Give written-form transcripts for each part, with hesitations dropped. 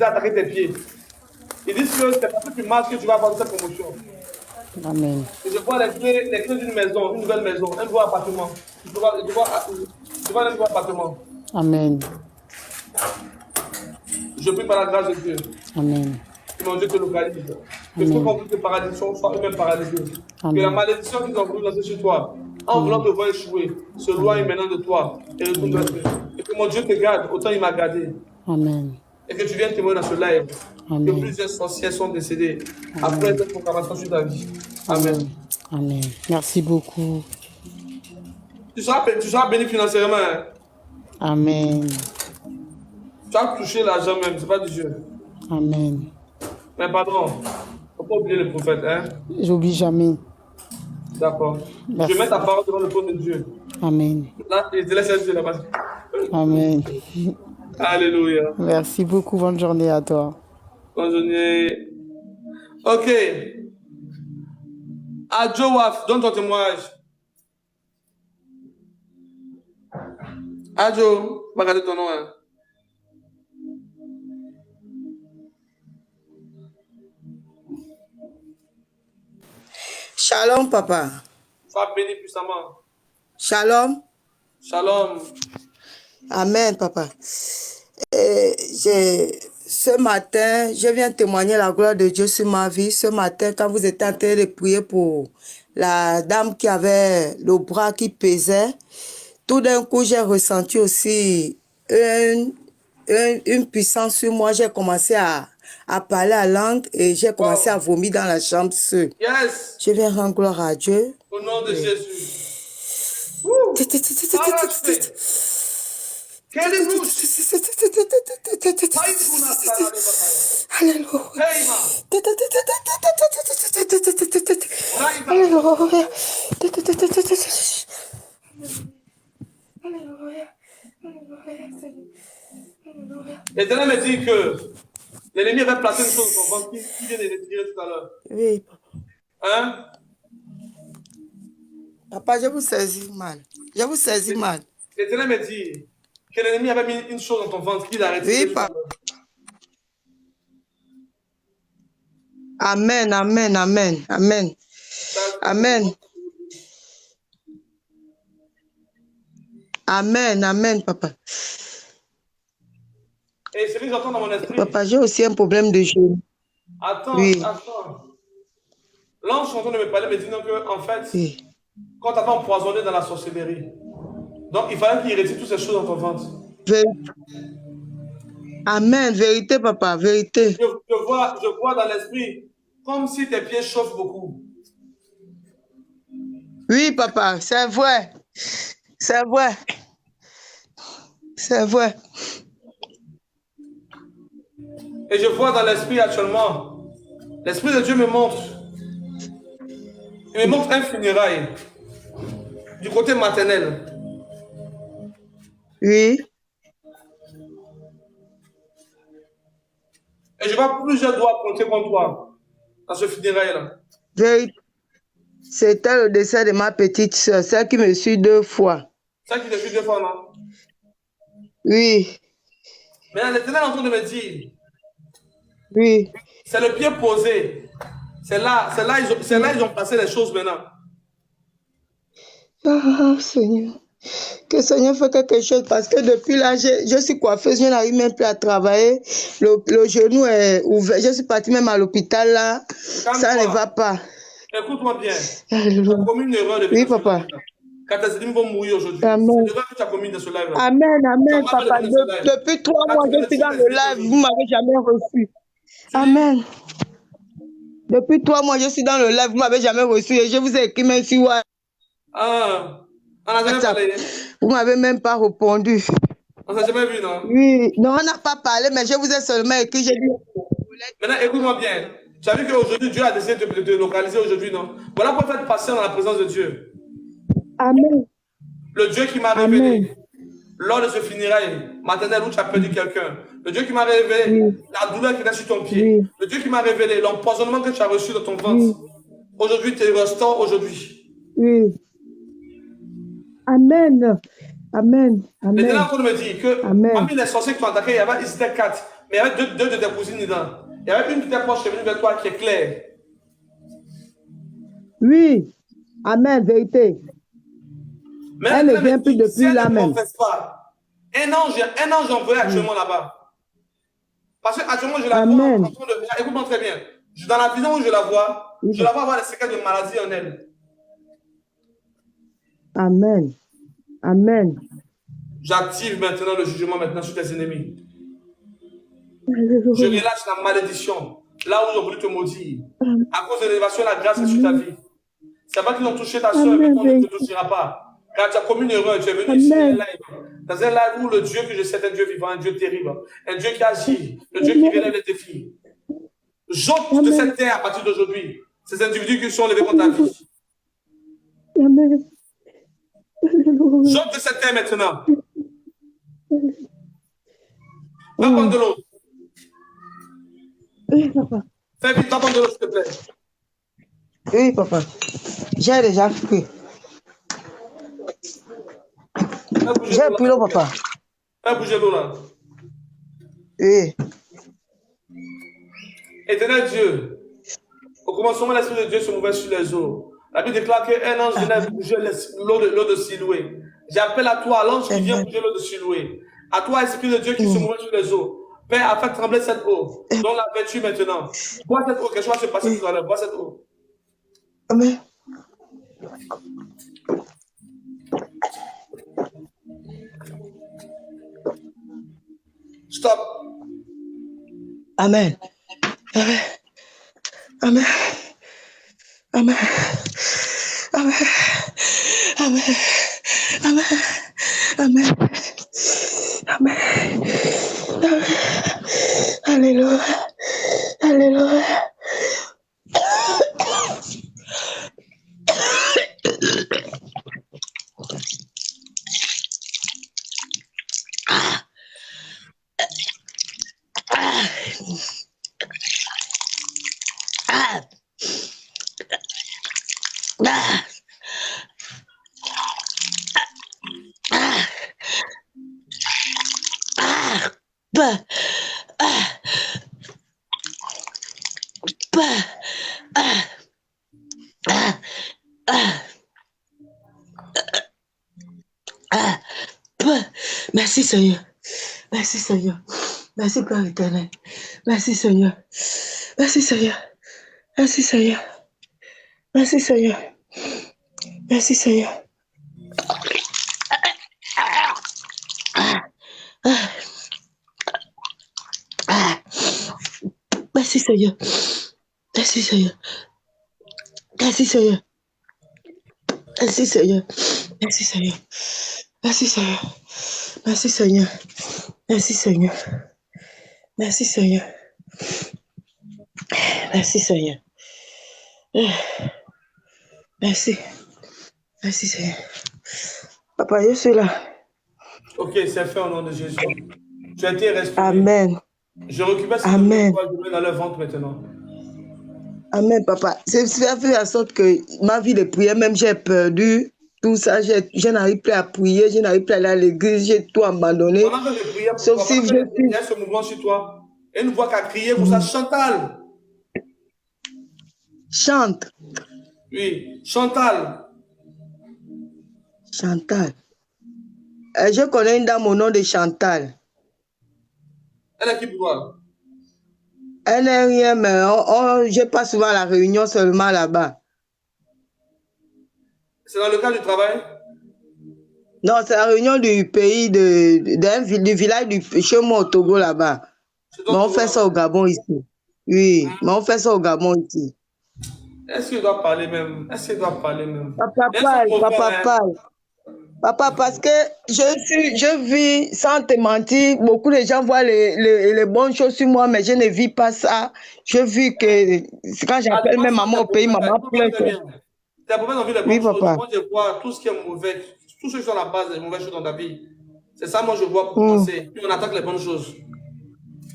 attaquer tes pieds. Ils disent que c'est parce que tu marches que tu vas avoir cette promotion. Amen. Et je vois les clés d'une maison, une nouvelle maison, un nouveau appartement. Je vois un nouveau appartement. Amen. Je prie par la grâce de Dieu. Amen. Que mon Dieu te localise. Que ceux qui ont voulu te paralyser soient eux-mêmes paralysés. Que la malédiction qu'ils ont voulu lancer sur toi, en voulant te voir échouer, se loigne maintenant de toi et retourne vers Dieu. Et que mon Dieu te garde, autant il m'a gardé. Amen. Et que tu viennes témoigner dans ce live. Amen. Que plusieurs sorcières sont décédées après cette proclamation sur ta vie. Amen. Amen. Merci beaucoup. Tu seras béni financièrement. Hein? Amen. Tu as touché l'argent même, c'est pas du Dieu. Amen. Mais pardon, il ne faut pas oublier le prophète. Hein? J'oublie jamais. D'accord. Je mets ta parole devant le trône de Dieu. Amen. Là, je te laisse Dieu là-bas. Amen. Alléluia. Merci beaucoup. Bonne journée à toi. Bonne journée. Ok. Adjo Waf, donne ton témoignage. Adjo, va regarder ton nom. Hein. Shalom, papa. Sois béni puissamment. Shalom. Shalom. Amen, papa. Ce matin, je viens témoigner la gloire de Dieu sur ma vie. Ce matin, quand vous étiez en train de prier pour la dame qui avait le bras qui pesait, tout d'un coup, j'ai ressenti aussi une puissance sur moi. J'ai commencé à parler à langue et j'ai commencé à vomir dans la chambre seule. Yes. Je viens rendre gloire à Dieu. Au nom de Jésus. L'Éternel me dit que l'ennemi avait placé une chose dans ton ventre qui vient de retirer tout à l'heure. Oui, papa. Hein? Papa, je vous saisis mal. Je vous saisis mal. L'Éternel me dit que l'ennemi avait mis une chose dans ton ventre qu'il a retiré. Oui, papa. Amen, amen, amen, amen. Amen. Amen, amen, papa. Et ce que j'entends dans mon esprit. Papa, j'ai aussi un problème de genou. Attends, oui. Attends. L'ange en train de me parler, me disant que, en fait, oui. Quand tu avais empoisonné dans la sorcellerie, donc il fallait qu'il retire toutes ces choses dans ton ventre. Amen, vérité, papa, vérité. Je vois dans l'esprit comme si tes pieds chauffent beaucoup. Oui, papa, c'est vrai. C'est vrai. C'est vrai. Et je vois dans l'esprit actuellement, l'esprit de Dieu me montre. Il me montre un funérail du côté maternel. Oui. Et je vois plusieurs doigts pointer contre toi dans ce funérail-là. C'était le décès de ma petite soeur, celle qui me suit 2 fois. Celle qui te suit 2 fois, non? Oui. Mais l'Éternel est en train de me dire. Oui. C'est le pied posé. C'est là, ils ont placé les choses maintenant. Ah, Seigneur. Que Seigneur fasse quelque chose parce que depuis là, je suis coiffeuse, je n'arrive même plus à travailler. Le genou est ouvert. Je suis partie même à l'hôpital là. Ça ne va pas. Écoute-moi bien. Tu as commis une erreur de oui, papa. Quand tes ennemis vont mourir aujourd'hui. C'est l'erreur que tu as commis dans ce live-là. Amen, amen, papa. Depuis 3 mois, je suis dans le live. Vous ne m'avez jamais reçu. Amen. Depuis 3 mois, je suis dans le live. Vous ne m'avez jamais reçu. Et je vous ai écrit même sur Ah. On n'a jamais parlé. Vous ne m'avez même pas répondu. On ne s'est jamais vu, non? Oui, non, on n'a pas parlé, mais je vous ai seulement écrit. J'ai dit... Maintenant, écoute-moi bien. Tu as vu qu'aujourd'hui, Dieu a décidé de te localiser aujourd'hui, non? Voilà pourquoi être patient dans la présence de Dieu. Amen. Le Dieu qui m'a révélé, lors de ce funérail maternel où tu as perdu quelqu'un, le Dieu qui m'a révélé la douleur qui est sur ton pied, le Dieu qui m'a révélé l'empoisonnement que tu as reçu dans ton ventre, aujourd'hui, te restaure aujourd'hui. Oui. Amen. Amen. Amen. Maintenant, on me dit que parmi les sorciers qui t'ont attaqué, il y avait 4. Mais il y avait deux de tes cousines dedans. Il y avait une de tes proches qui est venue vers toi qui est claire. Oui. Amen, vérité. Mais Elle ne maintenant, vient plus si depuis elle là ne même. confesse pas, un ange envoyé actuellement là-bas. Parce qu'actuellement, je la vois en Amen. train de. Écoute-moi très bien. Dans la vision où je la vois avoir des séquelles de maladie en elle. Amen. Amen. J'active maintenant le jugement maintenant sur tes ennemis. Je Alléluia. relâche la malédiction. Là où ils ont voulu te maudire. À cause de l'élévation, la grâce est sur ta vie. C'est pas qu'ils ont touché ta soeur, mais Amen, toi, on ne te vérité. touchera pas. Car tu as commis une erreur. Tu es venu ici Amen. dans un live où le Dieu que je sais est un Dieu vivant, un Dieu terrible, un Dieu qui agit, le Dieu qui relève les défis. J'ôte de cette terre à partir d'aujourd'hui ces individus qui sont levés contre ta vie. Amen. Alléluia. J'ôte de cette terre maintenant. Va prendre de l'eau. Oui, papa. Fais vite, va prendre de l'eau, s'il te plaît. Oui, papa. J'ai déjà pris. Fais bouger J'ai l'eau pris là. l'eau, papa. Fais bouger l'eau là. Oui. Éternel Dieu, au commencement, l'Esprit de Dieu se mouvait sur les eaux. La Bible déclare qu'un ange venait bouger l'eau de Siloué. J'appelle à toi, l'ange qui vient bouger l'eau de Siloué. À toi, Esprit de Dieu qui se mouvait sur les eaux. Père, a fait trembler cette eau. Donne la vertu maintenant. Bois cette eau, quelque chose va se passer tout à l'heure. Bois cette eau. Amen. Stop. Amen. Amen. Amen. Amen. Amen. Amen. Amen. Amen. Amen. Amen. Alléluia. Alléluia. Merci Seigneur. Merci Seigneur. Merci Père éternel. Merci Seigneur. Merci Seigneur. Merci Seigneur. Merci Seigneur. Merci Seigneur. Merci Seigneur. Merci Seigneur. Merci Seigneur. Merci Seigneur. Merci Seigneur. Merci Seigneur. Merci Seigneur. Merci Seigneur. Merci Seigneur. Merci Seigneur. Merci. Merci Seigneur. Papa, je suis là. Ok, c'est fait au nom de Jésus. Tu as été respiré. Amen. Je récupère cette Amen. je mets dans le ventre maintenant. Amen, papa. C'est fait en sorte que ma vie de prière, même j'ai perdu tout ça. Je n'arrive plus à prier, je n'arrive plus à aller à l'église, j'ai tout abandonné. Pendant que je priais pour Sauf toi, si pendant que il y a ce mouvement sur toi, et une voix qui a crié pour ça, Chantal. Chante. Oui, Chantal. Chantal. Je connais une dame au nom de Chantal. Elle est qui pour toi? Elle n'est rien, mais je passe souvent à la réunion seulement là-bas. C'est dans le cadre du travail? Non, c'est la réunion du pays, du village chez moi au Togo là-bas. Mais on fait ça au Gabon ici. Oui, mais on fait ça au Gabon ici. Est-ce qu'il doit parler même? Est-ce qu'il doit parler même? Papa parle, papa parle. Papa, parce que je vis, sans te mentir, beaucoup de gens voient les bonnes choses sur moi, mais je ne vis pas ça. Je vis que quand j'appelle même maman au pays, maman pleure. Tu as pas envie de bonnes choses. Moi, je vois tout ce qui est mauvais, tout ce qui est à la base des mauvaises choses dans ta vie. C'est ça, moi, je vois pour commencer. Puis on attaque les bonnes choses.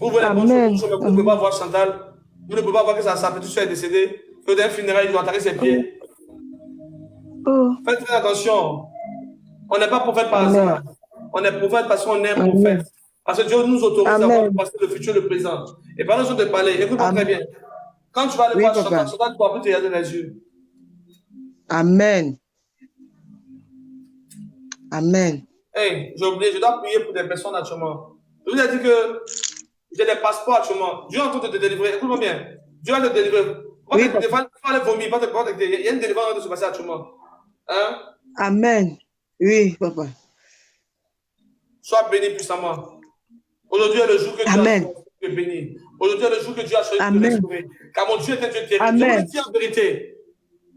Vous voyez les bonnes choses, vous ne pouvez pas voir Chantal. Vous ne pouvez pas voir que sa petite soeur est décédée. Que d'un funérail, ils ont attaqué ses pieds. Faites très attention. On n'est pas prophète par hasard. On est prophète parce qu'on est prophète. Parce que Dieu nous autorise à voir le Amen. passé, le futur, le présent. Et pendant que je te parler, écoute-moi très Amen. bien. Quand tu vas aller Oui, voir papa. Satan, Satan ne pourra plus te regarder dans les yeux. Amen. Amen. Hey, j'ai oublié, je dois prier pour des personnes actuellement. Je vous ai dit que j'ai des passeports actuellement. Dieu est en train de te délivrer. Écoute-moi bien. Dieu va te délivrer. Oui, papa. Il va aller vomir. Il y a une délivrance de se passer actuellement. Hein? Amen. Oui, papa. Sois béni puissamment. Aujourd'hui est le jour que Dieu a Amen. choisi de te bénir. Aujourd'hui est le jour que Dieu a choisi de te Amen. restaurer. Car mon Dieu est un Dieu terrible. Je vous le Amen. dis en vérité.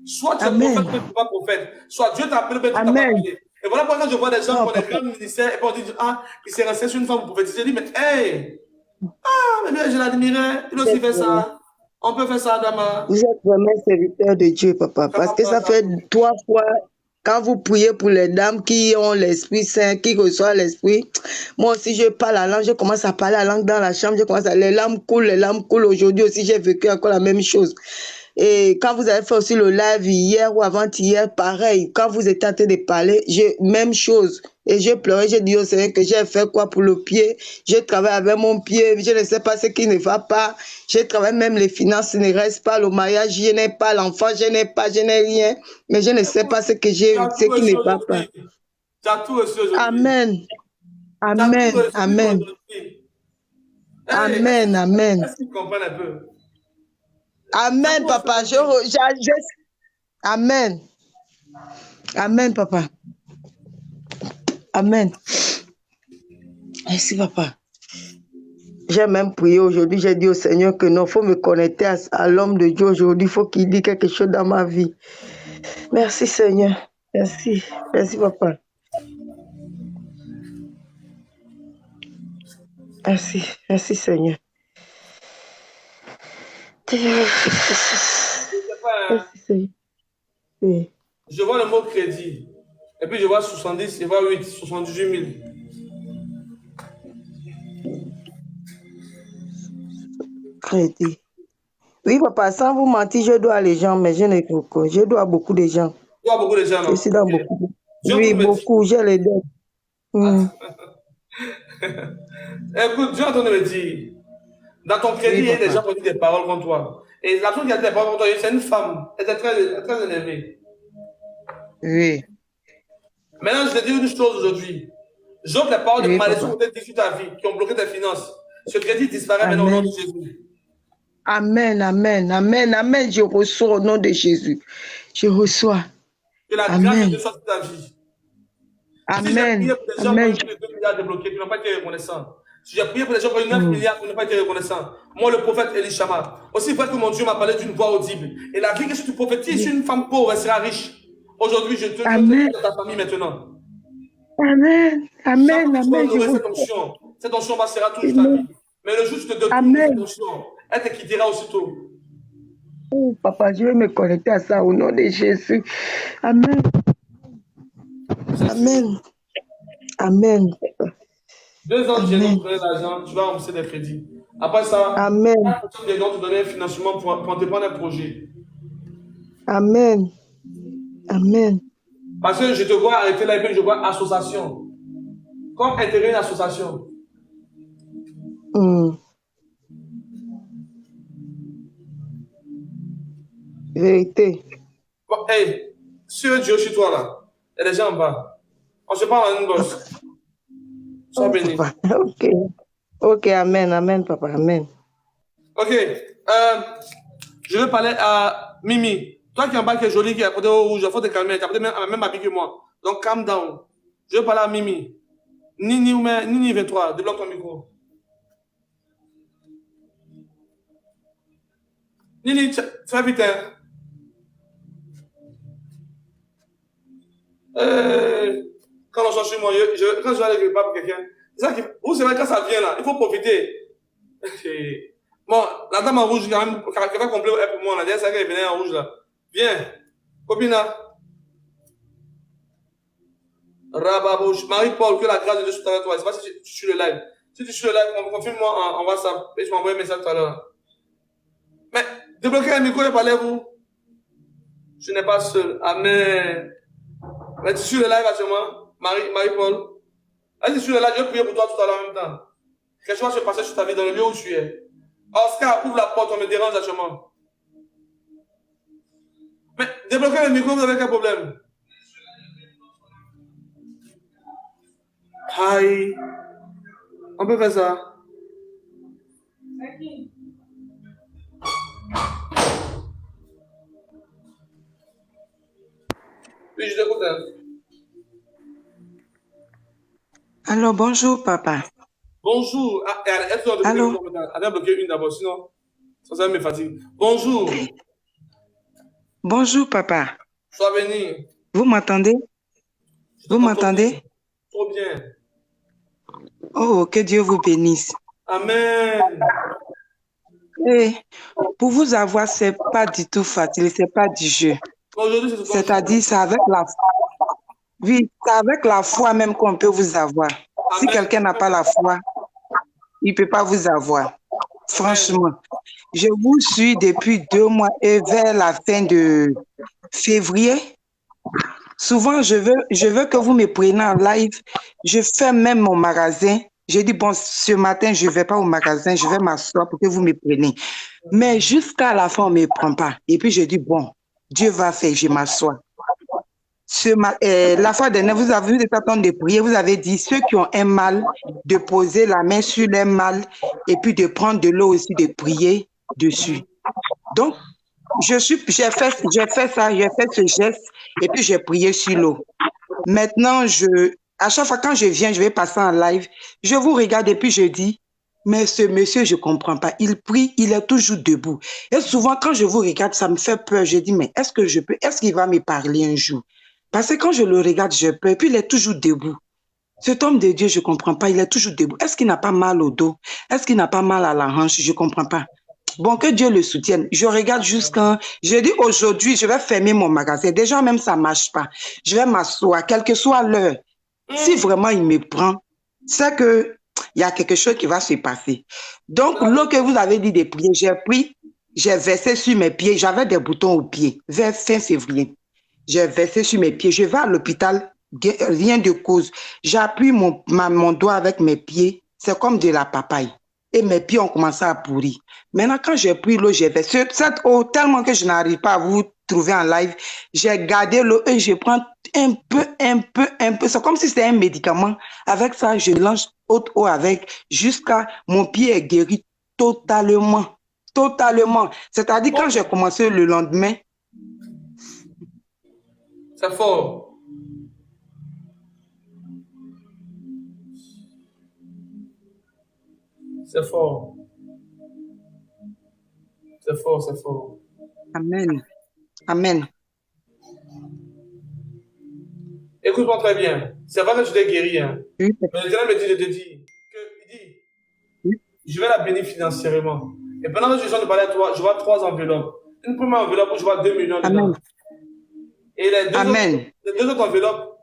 Soit tu es Amen. prophète, mais tu n'es pas prophète. Soit Dieu t'a appelé, mais tu n'as pas Amen. appelé. Et voilà pourquoi quand je vois des gens qui Non, ont des papa. grands ministères, et puis on dit, ah, il s'est resté sur une femme pour prophétiser. Je dis, mais hey, mais lui, je l'admirais. Il a aussi fait ça. On peut faire ça, Adama. Vous êtes vraiment serviteur de Dieu, papa, parce que ça fait 3 fois, quand vous priez pour les dames qui ont l'Esprit Saint, qui reçoivent l'Esprit, moi aussi je parle la langue, je commence à parler la langue dans la chambre, je commence à, les larmes coulent, les larmes coulent. Aujourd'hui aussi, j'ai vécu encore la même chose. Et quand vous avez fait aussi le live hier ou avant-hier, pareil, quand vous étiez en train de parler, même chose. Et je pleurais, j'ai dit au Seigneur que j'ai fait quoi pour le pied. Je travaille avec mon pied, je ne sais pas ce qui ne va pas. Je travaille même les finances, ne reste pas le mariage, je n'ai pas l'enfant, je n'ai rien. Mais je ne sais pas ce que j'ai, ce qui ne va pas. Tu as tout reçu aujourd'hui. Amen. Tu as tout Amen. reçu Amen. aujourd'hui. Amen. Amen. Est-ce que tu comprends un peu? Amen, papa. Amen. Amen, papa. Amen. Merci, papa. J'ai même prié aujourd'hui. J'ai dit au Seigneur que non, il faut me connecter à l'homme de Dieu aujourd'hui. Il faut qu'il dise quelque chose dans ma vie. Merci, Seigneur. Merci. Merci, papa. Merci. Merci, Seigneur. Merci, Seigneur. Oui. Je vois le mot crédit. Et puis je vois 70, je vois 8, 78 000. Crédit. Oui, papa, sans vous mentir, je dois les gens, mais je n'ai beaucoup. Je dois beaucoup de gens. Tu vois beaucoup de gens, non? Je suis dans beaucoup. Dieu Oui, me dit. beaucoup. Je les donne. Écoute, Dieu est en train de me dire, dans ton crédit, il y a des gens qui ont dit des paroles contre toi. Et la personne qui a dit des paroles contre toi, c'est une femme. Elle était très énervée. Oui. Maintenant, je te dis une chose aujourd'hui. J'offre les paroles de malédiction qui ont été dites sur ta vie, qui ont bloqué tes finances. Ce crédit disparaît maintenant au nom de Jésus. Amen, amen, amen, amen. Je reçois au nom de Jésus. Je reçois. Que la grâce de Dieu soit sur ta vie. Amen. Si j'ai prié pour des gens qui ont eu 2 milliards débloqués, qui n'ont pas été reconnaissants. Si j'ai prié pour des gens qui ont eu 9 milliards qui n'ont pas été reconnaissants. Moi, le prophète Elishama, aussi vrai que mon Dieu m'a parlé d'une voix audible. Et la vie que si tu prophétises sur une femme pauvre, elle sera riche. Aujourd'hui, je te dis dans ta famille maintenant. Amen. Amen. Amen. Cette onction passera toute ta vie. Mais le jour où tu te détournes de cette onction, elle te quittera aussitôt. Oh, papa, je vais me connecter à ça au nom de Jésus. Amen. Amen. Amen. 2 ans, j'ai donné l'argent, tu vas rembourser des crédits. Après ça, Amen. les gens te donner un financement pour te prendre un projet. Amen. Amen. Parce que je te vois arrêter là et puis je vois association. Comme intégrer une association. Vérité. Bon, hey, sur Dieu chez toi là, il y a des gens en bas. On se parle en une bosse. Sois béni. Ok. Ok, amen, amen, papa, amen. Ok. Je vais parler à Mimi. Toi qui es en bas, qui est jolie, qui est à côté au rouge, il faut te calmer. Tu as peut-être même habillé que moi. Donc, calm down. Je vais parler à Mimi. Nini 23, débloque ton micro. Nini, fais vite, hein. Quand on change chez moi, quand je vais aller pour quelqu'un, vous savez, quand ça vient là, il faut profiter. Bon, la dame en rouge, quand même, quelqu'un complet pour moi, la dernière fois qu'elle venait en rouge là. Viens, Copina. Rababouche, Marie-Paul, que la grâce de Dieu soit avec toi. Je ne sais pas si tu suis le live. Si tu suis le live, confirme-moi en WhatsApp et je m'envoie un message tout à l'heure. Mais débloquez le micro et parlez-vous. Je n'ai pas seul. Amen. Mais tu suis le live actuellement, Marie-Paul. Là, tu suis le live, je vais prier pour toi tout à l'heure en même temps. Quelque chose va se passer sur ta vie dans le lieu où tu es. Oscar, ouvre la porte, on me dérange actuellement. Mais débloquez le micro, vous avez quel problème? Aïe. On peut faire ça. Oui, je t'écoute. Hein. Alors, bonjour, papa. Bonjour. Ah, elle doit Allô? bloquer une d'abord, sinon, ça me fatigue. Bonjour. Bonjour, papa. Sois béni. Vous m'entendez? Vous m'entendez? Trop bien. Oh, que Dieu vous bénisse. Amen. Et pour vous avoir, c'est pas du tout facile, c'est pas du jeu. Aujourd'hui, C'est-à-dire, c'est avec la oui, c'est avec la foi même qu'on peut vous avoir. Si quelqu'un n'a pas la foi, il peut pas vous avoir. Franchement, je vous suis depuis 2 mois et vers la fin de février. Souvent, je veux que vous me preniez en live. Je fais même mon magasin. J'ai dit, bon, ce matin, je ne vais pas au magasin, je vais m'asseoir pour que vous me preniez. Mais jusqu'à la fin, on ne me prend pas. Et puis, je dis, bon, Dieu va faire, je m'assois. La fois dernière, vous avez eu en train de prier, vous avez dit, ceux qui ont un mal, de poser la main sur leur mal et puis de prendre de l'eau aussi, de prier dessus. Donc, j'ai fait ce geste et puis j'ai prié sur l'eau. Maintenant, à chaque fois quand je viens, je vais passer en live, je vous regarde et puis je dis, mais ce monsieur, je comprends pas. Il prie, il est toujours debout. Et souvent, quand je vous regarde, ça me fait peur. Je dis, mais est-ce qu'il va me parler un jour? Parce que quand je le regarde, je peux. Et puis, il est toujours debout. Cet homme de Dieu, je comprends pas. Il est toujours debout. Est-ce qu'il n'a pas mal au dos? Est-ce qu'il n'a pas mal à la hanche? Je comprends pas. Bon, que Dieu le soutienne. Je regarde jusqu'à... Je dis aujourd'hui, je vais fermer mon magasin. Déjà, même ça marche pas. Je vais m'asseoir, quelle que soit l'heure. Si vraiment il me prend, c'est que il y a quelque chose qui va se passer. Donc, l'eau que vous avez dit de prier, j'ai pris, j'ai versé sur mes pieds. J'avais des boutons aux pieds vers fin février. J'ai versé sur mes pieds. Je vais à l'hôpital, rien de cause. J'appuie mon doigt avec mes pieds. C'est comme de la papaye. Et mes pieds ont commencé à pourrir. Maintenant, quand j'ai pris l'eau, j'ai versé cette eau tellement que je n'arrive pas à vous trouver en live. J'ai gardé l'eau et je prends un peu. C'est comme si c'était un médicament. Avec ça, je lance haute eau avec jusqu'à mon pied est guéri totalement. Totalement. C'est-à-dire, quand j'ai commencé le lendemain. C'est fort. C'est fort. C'est fort, c'est fort. Amen. Amen. Écoute-moi très bien. C'est vrai que tu t'es guéri. Hein. Oui. Mais le Seigneur me dit de te dire que, Oui. je vais la bénir financièrement. Et pendant que je suis en train de parler à toi, je vois 3 enveloppes. Une première enveloppe où je vois 2 millions dedans. Amen. Et les Amen. deux autres enveloppes,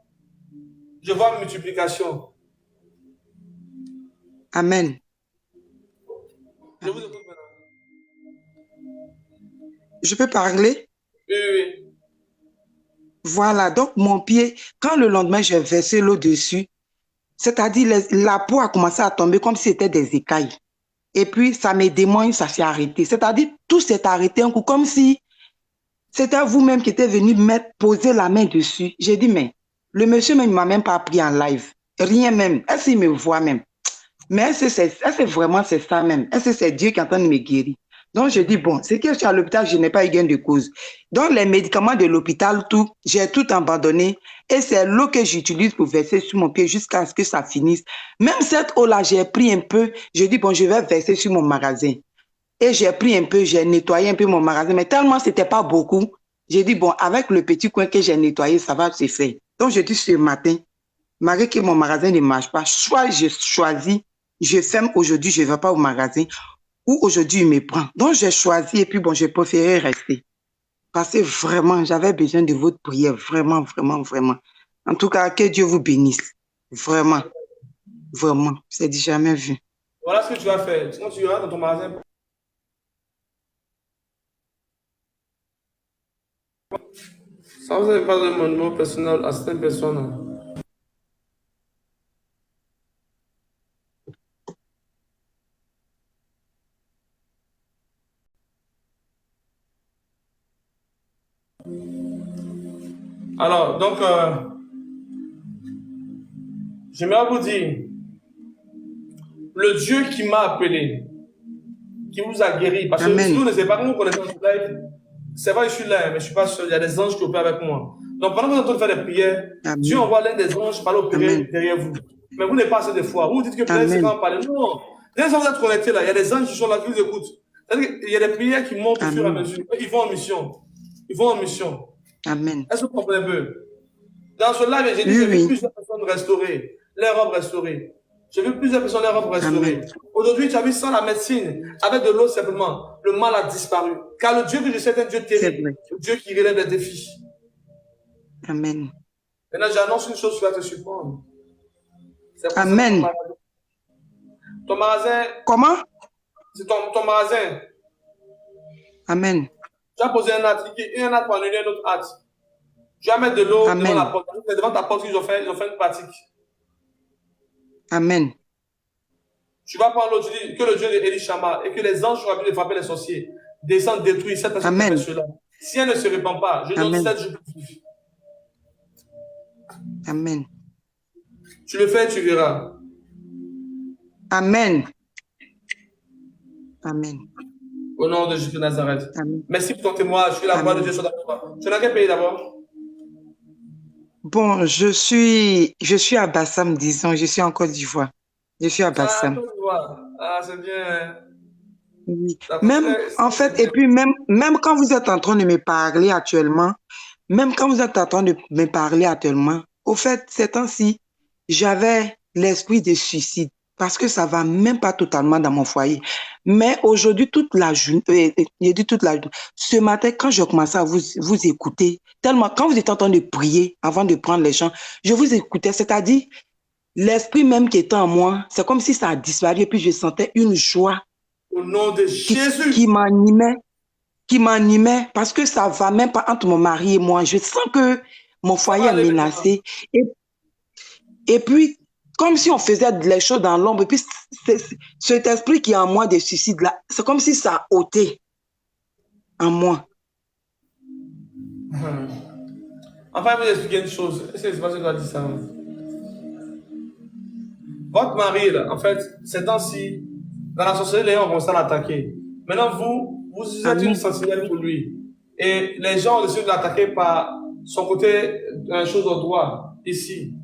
je vois multiplication. Amen. Je vous écoute maintenant. Je peux parler? Oui. Voilà, donc mon pied, quand le lendemain j'ai versé l'eau dessus, c'est-à-dire la peau a commencé à tomber comme si c'était des écailles. Et puis ça me démange, ça s'est arrêté. C'est-à-dire tout s'est arrêté un coup, comme si c'était vous-même qui étiez venu poser la main dessus. J'ai dit, mais le monsieur ne m'a même pas pris en live. Rien même. Est-ce qu'il me voit même? Mais est-ce que vraiment c'est ça même? Est-ce que c'est Dieu qui est en train de me guérir? Donc, je dis, bon, c'est que je suis à l'hôpital, je n'ai pas eu gain de cause. Donc, les médicaments de l'hôpital, j'ai tout abandonné. Et c'est l'eau que j'utilise pour verser sur mon pied jusqu'à ce que ça finisse. Même cette eau-là, j'ai pris un peu. Je dis, bon, je vais verser sur mon magasin. Et j'ai pris un peu, j'ai nettoyé un peu mon magasin. Mais tellement c'était pas beaucoup, j'ai dit, bon, avec le petit coin que j'ai nettoyé, ça va se faire. Donc, je dis ce matin, malgré que mon magasin ne marche pas, soit je choisis, je ferme aujourd'hui, je ne vais pas au magasin, ou aujourd'hui, il me prend. Donc, j'ai choisi et puis bon, j'ai préféré rester. Parce que vraiment, j'avais besoin de votre prière. Vraiment, vraiment, vraiment. En tout cas, que Dieu vous bénisse. Vraiment. Vraiment. C'est du jamais vu. Voilà ce que tu vas faire. Sinon, tu iras dans ton magasin. Ça, vous n'avez pas de mon numéro personnel à certaines personnes. Alors, donc, j'aimerais vous dire, le Dieu qui m'a appelé, qui vous a guéri, parce que Amen. si vous ne savez pas comment vous connaissez notre live, c'est vrai, je suis là, mais je ne suis pas seul, il y a des anges qui opèrent avec moi. Donc, pendant que vous êtes en train de faire des prières, Amen. Dieu envoie l'un des anges parler opérer Amen. derrière vous. Mais vous n'avez pas assez de foi. Vous dites que peut-être c'est Amen. quand on parle. Non, dès que vous êtes connectés là, il y a des anges qui sont là, qui vous écoutent. C'est-à-dire qu'il y a des prières qui montent au fur et à Amen. mesure. Ils vont en mission. Ils vont en mission. Amen. Est-ce que vous comprenez un peu? Dans ce live, j'ai dit, Oui, j'ai vu oui. plusieurs personnes restaurer, leurs robes restaurées. J'ai vu plusieurs personnes leurs robes restaurées. Amen. Aujourd'hui, tu as vu sans la médecine, avec de l'eau simplement, le mal a disparu. Car le Dieu que je sais est un Dieu C'est terrible, vrai. le Dieu qui relève les défis. Amen. Maintenant, j'annonce une chose qui va te surprendre. C'est pour ça que Amen. ton magasin, Comment? c'est ton magasin. Amen. Tu as posé un acte, un acte pour annuler un autre acte. Tu vas mettre de l'eau devant Amen. la porte. C'est devant ta porte qu'ils ont fait une pratique. Amen. Tu vas prendre l'eau, tu dis que le Dieu de Elishama et que les anges soient venus de frapper les sorciers, descendent, détruisent cette personne qui Amen. fait cela. Si elle ne se répand pas, je donne Amen. 7 jours pour vivre. Amen. Tu le fais, tu verras. Amen. Amen. Au nom de Jésus de Nazareth. Amen. Merci pour ton témoignage. Que la gloire de Dieu soit dans toi. Tu es dans quel pays d'abord? Bon, je suis à Bassam, disons, je suis en Côte d'Ivoire. Je suis à Ah, Bassam. Côte d'Ivoire. Ah, c'est bien. Hein. Oui. D'accord, Même, en fait, et puis même quand vous êtes en train de me parler actuellement, au fait, ces temps-ci, j'avais l'esprit de suicide parce que ça va même pas totalement dans mon foyer. Mais aujourd'hui, toute la journée, j'ai dit toute la journée, ce matin, quand je commençais à vous écouter, tellement, quand vous étiez en train de prier avant de prendre les chants, je vous écoutais, c'est-à-dire, l'esprit même qui était en moi, c'est comme si ça a disparu et puis je sentais une joie au nom de Jésus. qui m'animait parce que ça va même pas entre mon mari et moi. Je sens que mon foyer est menacé. Et puis, comme si on faisait les choses dans l'ombre. Et puis, cet esprit qui est en moi de suicide là, c'est comme si ça a ôté en moi. Enfin, je vais vous expliquer une chose. Est-ce que c'est pas ce que tu as dit ça? Votre mari, là, en fait, ces temps-ci, dans la sorcellerie, les gens vont commencer à l'attaquer. Maintenant, vous êtes une sentinelle pour lui. Et les gens ont décidé de l'attaquer par son côté, une chose au droit, ici.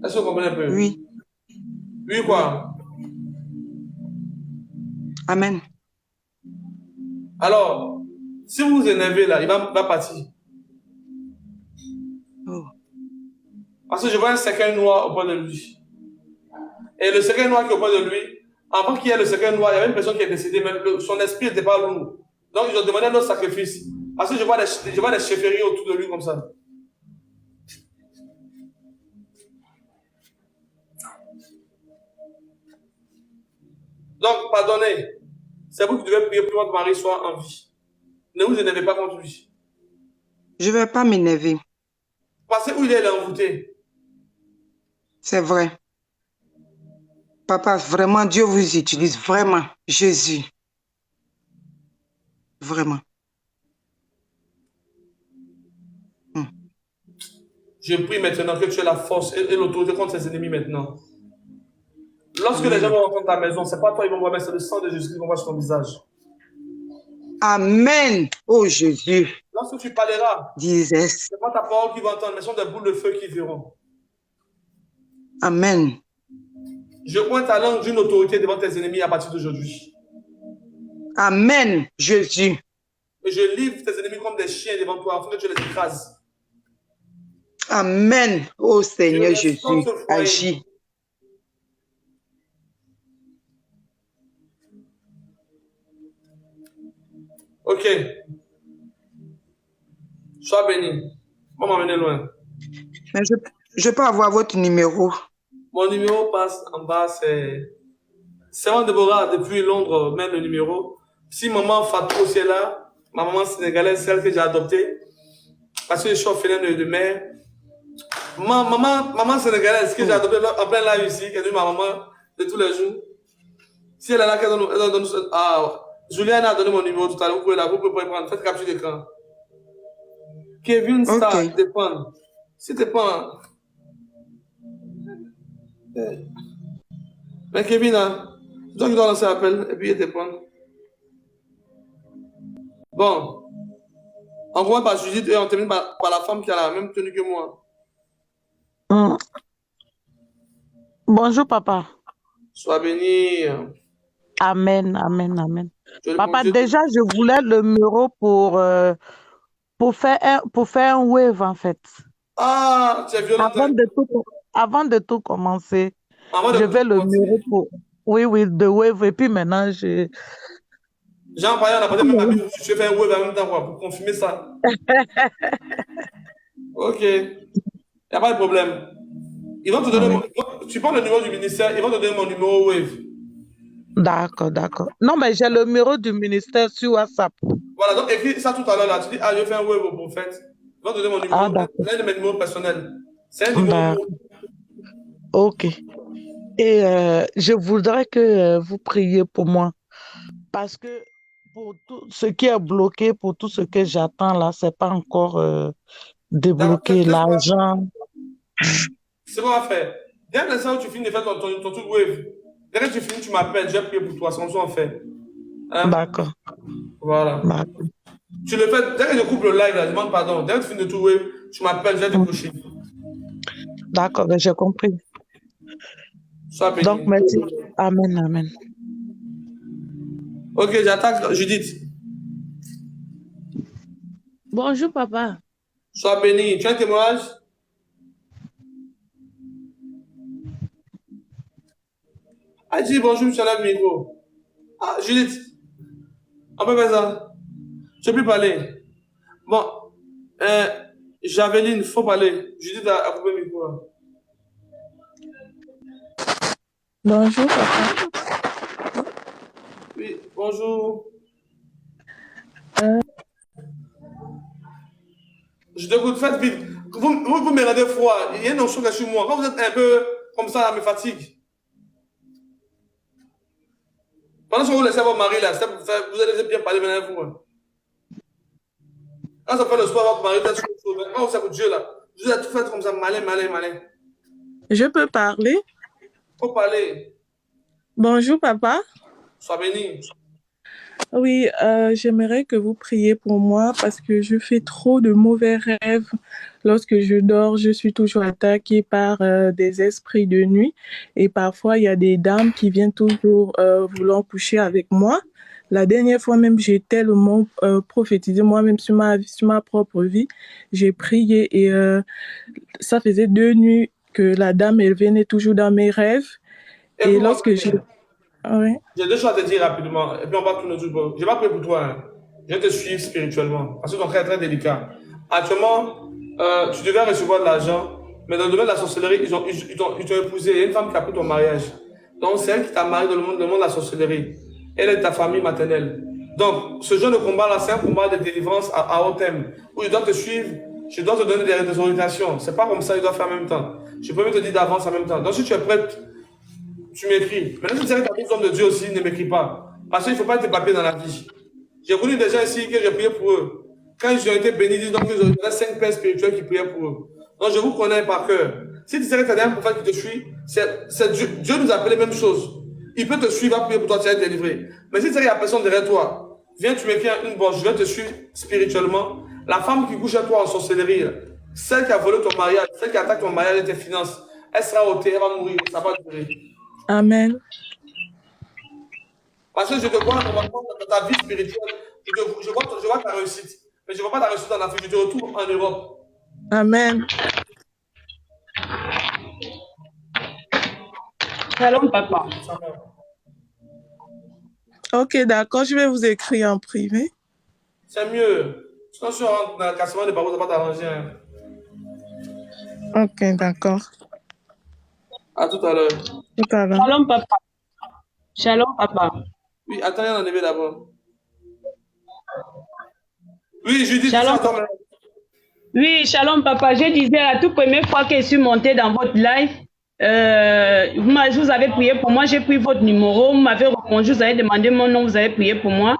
Est-ce que vous comprenez un peu? Oui. Oui, quoi? Amen. Alors, si vous vous énervez là, il va partir. Oh. Parce que je vois un cercueil noir auprès de lui. Et le cercueil noir qui est auprès de lui, avant qu'il y ait le cercueil noir, il y avait une personne qui est décédée, mais son esprit n'était pas lourd. Donc, ils ont demandé un autre sacrifice. Parce que je vois des chefferies autour de lui comme ça. Donc, pardonnez. C'est vous qui devez prier pour que votre mari soit en vie. Ne vous énervez pas contre lui. Je ne vais pas m'énerver. Parce où il est envoûté. C'est vrai. Papa, vraiment, Dieu vous utilise. Vraiment. Jésus. Vraiment. Je prie maintenant que tu aies la force et l'autorité contre ses ennemis maintenant. Lorsque les gens vont rentrer dans ta maison, c'est pas toi, ils vont voir, mais c'est le sang de Jésus qui vont voir sur ton visage. Amen. Oh Jésus. Lorsque tu parleras, Disais. c'est pas ta parole qui va entendre, mais ce sont des boules de feu qui verront. Amen. Je pointe ta langue d'une autorité devant tes ennemis à partir d'aujourd'hui. Amen, Jésus. Et je livre tes ennemis comme des chiens devant toi, afin que tu les écrases. Amen. Oh Seigneur Jésus, agis. Ok. Sois béni. On va m'emmener loin. Mais je peux avoir votre numéro. Mon numéro passe en bas, c'est Servant Deborah depuis Londres, même le numéro. Si maman Fatou aussi est là, ma maman sénégalaise, celle que j'ai adoptée, parce que je suis orphelin de mère. Maman sénégalaise que j'ai adoptée en plein live ici, qui est ma maman de tous les jours. Si elle est là, qu'elle donne. Ah, Juliane a donné mon numéro tout à l'heure, vous pouvez prendre, faites capture d'écran. Kevin Star, Ok. il dépend. Si t'es pas. Mais Kevin, hein, c'est toi qui dois lancer l'appel et puis il dépend. Bon, envoie par Judith et on termine par la femme qui a la même tenue que moi. Mm. Bonjour, papa. Sois béni. Amen, amen, amen. Que le bon Papa, Dieu. déjà, je voulais le numéro pour faire un wave, en fait. Ah, tu es violente. Avant de tout commencer, Avant de je vais le commencer, numéro pour... Oui, oui, de wave. Et puis maintenant, Jean Payan n'a pas même ma vie, je fais un web en même temps quoi, pour confirmer ça. Ok, il n'y a pas de problème. Ils vont te donner tu prends le numéro du ministère, ils vont te donner mon numéro Wave. D'accord, d'accord. Non, mais j'ai le numéro du ministère sur WhatsApp. Voilà, donc écris ça tout à l'heure là. Tu dis, ah, je fais un Wave au prophète. Ils vont te donner mon numéro, Ah, d'accord. l'un de mes numéros personnels. C'est un numéro. D'accord. Ok. Et je voudrais que vous priez pour moi. Parce que pour tout ce qui est bloqué, pour tout ce que j'attends là, c'est pas encore D'accord, débloqué. L'argent. c'est quoi à faire? Dès l'instant où tu finis de faire ton truc Wave, dès que tu finis, tu m'appelles, j'ai prié pour toi, c'est comme ça on fait. Hein? D'accord. Voilà. D'accord. Tu le fais, dès que je coupe le live là, je demande pardon. Dès que tu finis de tout Wave, tu m'appelles, je vais te coucher. D'accord, ben, j'ai compris. Sois béni. Donc, merci. Amen, amen. Ok, j'attaque Judith. Bonjour, papa. Sois béni. Tu as un témoignage? Ah, dis bonjour, je suis là, micro. Ah, Judith. On peut faire ça. Je ne peux plus parler. Bon, Javeline, il faut parler. Judith a coupé le micro. Là. Bonjour, papa. Oui, bonjour. Je t'écoute, faites vite. Vous me rendez froid. Il y a une notion sur moi. Quand vous êtes un peu comme ça, ça me fatigue. Pendant que vous laissez votre mari là, vous allez bien parler maintenant vous. Quand ça fait le soir, votre mari, vous êtes sur le soir. Quand vous êtes Dieu là, vous êtes tout fait comme ça, malin. Je peux parler? Faut parler. Bonjour, papa. Sois béni. Oui, j'aimerais que vous priez pour moi parce que je fais trop de mauvais rêves. Lorsque je dors, je suis toujours attaquée par des esprits de nuit et parfois il y a des dames qui viennent toujours vouloir coucher avec moi. La dernière fois même, j'ai tellement prophétisé moi-même sur ma propre vie. J'ai prié et ça faisait 2 nuits que la dame, elle venait toujours dans mes rêves. Et lorsque j'ai... Oui. J'ai 2 choses à te dire rapidement, et puis on va tourner autour. Je ne vais pas prier pour toi. Hein. Je vais te suivre spirituellement, parce que c'est très, très délicat. Actuellement, tu devais recevoir de l'argent, mais dans le domaine de la sorcellerie, ils t'ont épousé. Il y a une femme qui a pris ton mariage. Donc, c'est elle qui t'a marié dans le monde de la sorcellerie. Elle est ta famille maternelle. Donc, ce genre de combat-là, c'est un combat de délivrance à haut thème, où je dois te suivre, je dois te donner des orientations. C'est pas comme ça, je dois faire en même temps. Je peux même te dire d'avance en même temps. Donc, si tu es prête, tu m'écris. Maintenant, si tu sais que tu as des hommes de Dieu aussi, ne m'écris pas. Parce qu'il ne faut pas être papier dans la vie. J'ai connu des gens ici que j'ai prié pour eux. Quand ils ont été bénis, ils disent donc qu'ils ont 5 pères spirituels qui priaient pour eux. Donc, je vous connais par cœur. Si tu sais que tu as un prophète qui te suit, c'est Dieu. Dieu nous appelle les mêmes choses. Il peut te suivre, prier pour toi, tu vas être délivré. Mais si tu sais qu'il y a personne derrière toi, viens, tu m'écris une boîte, je vais te suivre spirituellement. La femme qui couche à toi en sorcellerie, celle qui a volé ton mariage, celle qui attaque ton mariage et tes finances, elle sera ôtée, elle va mourir, ça va durer. Amen. Parce que je te vois dans ta vie spirituelle, je vois ta réussite. Mais je ne vois pas ta réussite en Afrique, je te retrouve en Europe. Amen. Shalom, papa. Ok, d'accord, je vais vous écrire en privé. C'est mieux. Sinon, si on rentre dans le cassement de paroles, ça va pas t'arranger. Hein. Ok, d'accord. À tout à l'heure. Tout à l'heure. Shalom, papa. Shalom, papa. Oui, attends, il y en a enlevé d'abord. Oui, je dis Shalom, ça. papa. Oui, shalom, papa. Je disais la toute première fois que je suis montée dans votre live, vous avez prié pour moi, j'ai pris votre numéro, vous m'avez répondu, vous avez demandé mon nom, vous avez prié pour moi.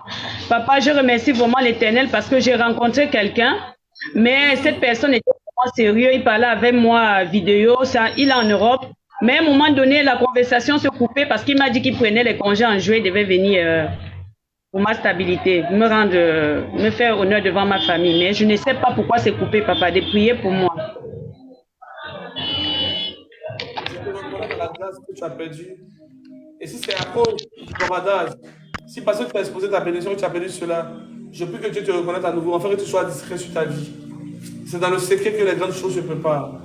Papa, je remercie vraiment l'Éternel parce que j'ai rencontré quelqu'un Mais cette personne était vraiment sérieux, il parlait avec moi vidéo, ça, il est en Europe. Mais à un moment donné, la conversation se coupait parce qu'il m'a dit qu'il prenait les congés en juillet, il devait venir pour ma stabilité, me faire honneur devant ma famille. Mais je ne sais pas pourquoi c'est coupé, papa, de prier pour moi. Je te reconnais dans la grâce que tu as perdue. Et si c'est à cause du bavardage, si parce que tu as exposé ta bénédiction, tu as perdu cela, je prie que Dieu te reconnaisse à nouveau, enfin que tu sois discret sur ta vie. C'est dans le secret que les grandes choses se préparent.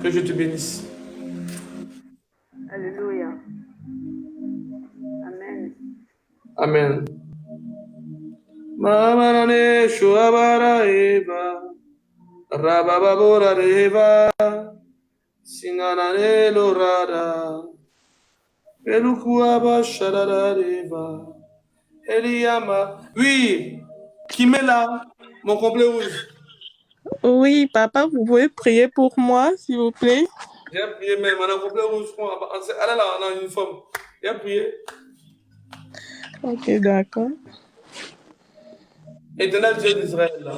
Que Dieu te bénisse. Alléluia. Amen. Amen. Mamanane shuabara eva, rabababora reva, sinanane lorada, elukuaba sharada reva, Eliama. Oui, Kimela, mon complet rouge. Oui, papa, vous pouvez prier pour moi, s'il vous plaît? J'ai prié, mais mon complet rouge, elle est là, on a une uniforme. J'ai prié. Ok, d'accord. Éternel Dieu d'Israël,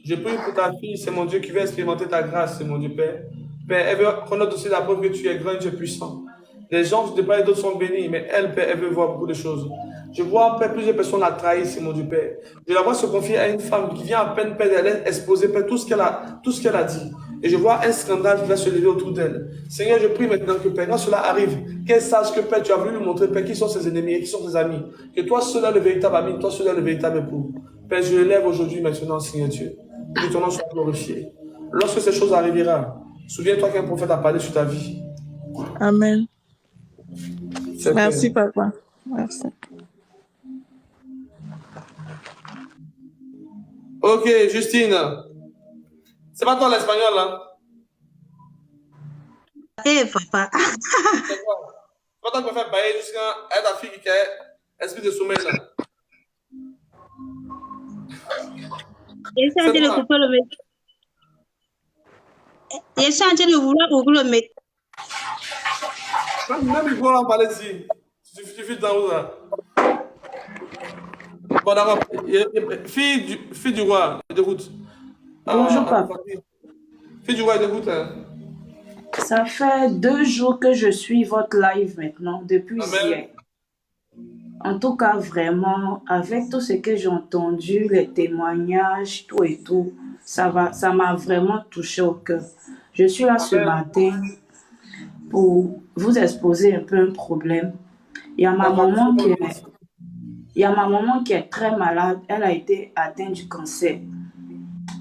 je prie pour ta fille, c'est mon Dieu qui veut expérimenter ta grâce, c'est mon Dieu Père. Père, elle veut connaître aussi la preuve que tu es grand et tu es puissant. Les gens de part et d'autre sont bénis, mais elle, Père, elle veut voir beaucoup de choses. Je vois, Père, plusieurs personnes la trahir, c'est mon Dieu Père. Je la vois se confier à une femme qui vient à peine, Père, elle est exposée, Père, tout ce qu'elle a dit. Et je vois un scandale qui va se lever autour d'elle. Seigneur, je prie maintenant que, Père, quand cela arrive, qu'elle sache que, Père, tu as voulu lui montrer, Père, qui sont ses ennemis et qui sont ses amis. Que toi seul est le véritable ami, toi seul est le véritable époux. Père, je l'élève aujourd'hui, maintenant, Seigneur Dieu. Que ton nom soit glorifié. Lorsque ces choses arriveront, souviens-toi qu'un prophète a parlé sur ta vie. Amen. C'est Merci, fait. papa. Merci. Ok, Justine. C'est pas toi l'espagnol, là? Eh, papa. C'est quoi? C'est pas toi qui me fait bailler jusqu'à ta fille qui a esprit de sommeil, là. J'ai changé de couper le métier. J'ai changé de vouloir ouvrir le métier. Même il faut en parler ici. Tu suffit d'en haut, là. Bon, d'accord. Fille du roi, je t'écoute. Bonjour, papa. Fille du roi, je t'écoute. Hein. Ça fait 2 jours que je suis votre live maintenant, depuis Amen. hier. En tout cas, vraiment, avec tout ce que j'ai entendu, les témoignages, tout et tout, ça m'a vraiment touché au cœur. Je suis là ce matin pour vous exposer un peu un problème. Il y a ma maman qui est très malade. Elle a été atteinte du cancer.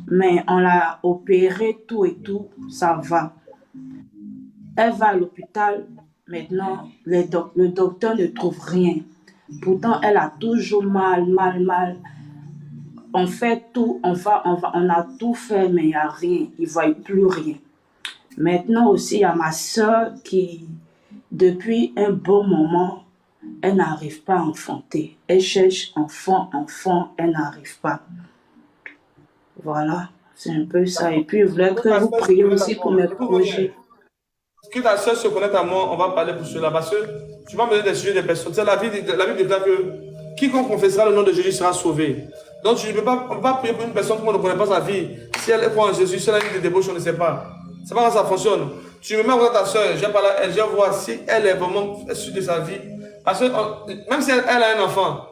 Mais on l'a opérée, tout et tout, ça va. Elle va à l'hôpital. Maintenant, le docteur ne trouve rien. Pourtant, elle a toujours mal. On fait tout, on a tout fait, mais il n'y a rien. Il ne voit plus rien. Maintenant aussi, il y a ma soeur qui, depuis un bon moment, elle n'arrive pas à enfanter. Elle cherche enfant, elle n'arrive pas. Voilà, c'est un peu ça. Et puis, je voulais que vous priez aussi pour mes projets. Que ta soeur se connecte à moi, on va parler pour cela. Parce que tu vas me donner des sujets des personnes. C'est la Bible déclare que quiconque confessera le nom de Jésus sera sauvé. Donc, on ne peut pas prier pour une personne qu'on ne connaît pas sa vie. Si elle croit en Jésus, si elle a une débauche, on ne sait pas. C'est pas comment ça fonctionne. Tu me mets à ta soeur, j'ai parlé à elle, je vais voir si elle est vraiment sûre de sa vie. Parce que même si elle a un enfant,